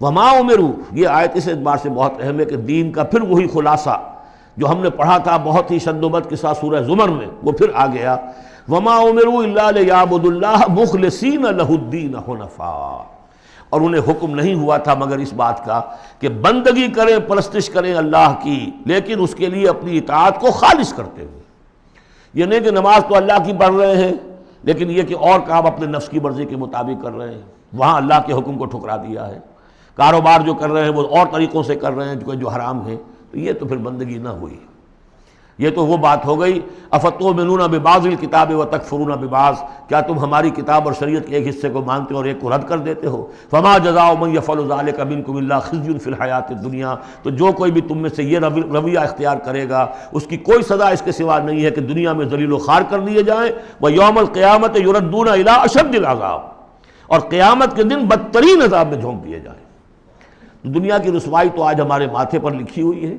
وما امروا، یہ آیت اس اعتبار سے بہت اہم ہے کہ دین کا پھر وہی خلاصہ جو ہم نے پڑھا تھا بہت ہی شد و بد کے ساتھ سورہ زمر میں، وہ پھر آ گیا، وما امروا الا لیعبدوا اللہ مخلصین لہ الدین حنفاء، اور انہیں حکم نہیں ہوا تھا مگر اس بات کا کہ بندگی کریں، پرستش کریں اللہ کی، لیکن اس کے لیے اپنی اطاعت کو خالص کرتے ہوئے۔ یہ نہیں کہ نماز تو اللہ کی پڑھ رہے ہیں لیکن یہ کہ اور کام اپنے نفس کی مرضی کے مطابق کر رہے ہیں، وہاں اللہ کے حکم کو ٹھکرا دیا ہے۔ کاروبار جو کر رہے ہیں وہ اور طریقوں سے کر رہے ہیں جو حرام ہے، تو یہ تو پھر بندگی نہ ہوئی۔ یہ تو وہ بات ہو گئی افتؤمنون ببعض الکتاب وتکفرون ببعض، کیا تم ہماری کتاب اور شریعت کے ایک حصے کو مانتے ہو اور ایک کو رد کر دیتے ہو؟ فما جزاء من یفعل ذلک منکم الا خزی فی الحیاۃ الدنیا، تو جو کوئی بھی تم میں سے یہ رویہ اختیار کرے گا اس کی کوئی سزا اس کے سوا نہیں ہے کہ دنیا میں ذلیل و خوار کر دیے جائیں، ویوم القیامۃ یردون الی اشد العذاب، اور قیامت کے دن بدترین عذاب میں جھونک دیے جائیں۔ دنیا کی رسوائی تو آج ہمارے ماتھے پر لکھی ہوئی ہے۔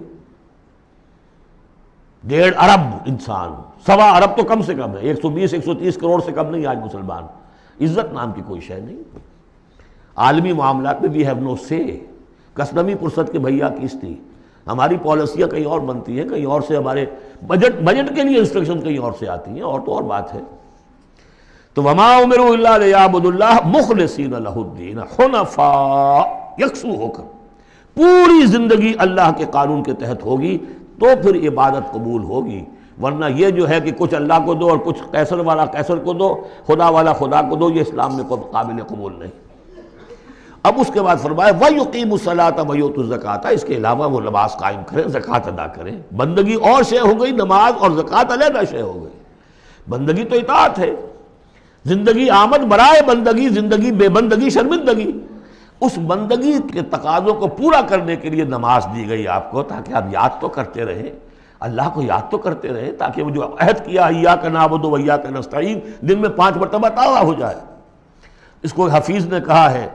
1.5 ارب انسان، 1.25 ارب تو کم سے کم ہے، 120-130 کروڑ سے کم نہیں آج مسلمان، عزت نام کی کوئی شے نہیں۔ عالمی معاملات میں وی ہیو نو سے، کسنمی پرست کے بھیا کیس تھی، ہماری پالیسیاں کہیں اور بنتی ہیں، کہیں اور سے ہمارے بجٹ کے لیے انسٹرکشن کہیں اور سے آتی ہیں، اور تو اور بات ہے۔ تو وما امروا الا لیعبدوا اللہ مخلصین لہ الدین حنفاء، یکسو ہو کر پوری زندگی اللہ کے قانون کے تحت ہوگی تو پھر عبادت قبول ہوگی، ورنہ یہ جو ہے کہ کچھ اللہ کو دو اور کچھ قیصر والا قیصر کو دو، خدا والا خدا کو دو، یہ اسلام میں قابل قبول نہیں۔ اب اس کے بعد فرمایا وَيُقِيمُ الصَّلَاةَ وَيُؤْتُوا الزَّكَاةَ، اس کے علاوہ وہ نماز قائم کریں، زکوٰۃ ادا کریں۔ بندگی اور شے ہو گئی، نماز اور زکوٰۃ علیحدہ شے ہو گئی۔ بندگی تو اطاعت ہے، زندگی آمد برائے بندگی، زندگی بے بندگی شرمندگی۔ اس بندگی کے تقاضوں کو پورا کرنے کے لیے نماز دی گئی آپ کو، تاکہ آپ یاد تو کرتے رہیں، اللہ کو یاد تو کرتے رہیں، تاکہ وہ جو عہد کیا ایاک نعبد و ایاک نستعین دن میں 5 مرتبہ تازہ ہو جائے۔ اس کو حفیظ نے کہا ہے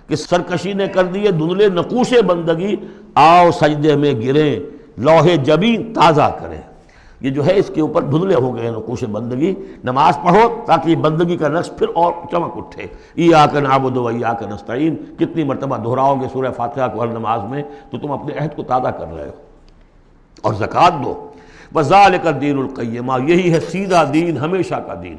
کہ سرکشی نے کر دیے دھندلے نقوش بندگی، آؤ سجدے میں گریں، لوح جبین تازہ کریں۔ یہ جو ہے اس کے اوپر دھندلے ہو گئے نقوش بندگی، نماز پڑھو تاکہ بندگی کا نقش پھر اور چمک اٹھے۔ ایاک نعبد و ایاک نستعین کتنی مرتبہ دہراؤ گے سورہ فاتحہ کو ہر نماز میں تو تم اپنے عہد کو تازہ کر رہے ہو۔ اور زکوٰۃ دو، وذالک الدین القیمہ، یہی ہے سیدھا دین، ہمیشہ کا دین۔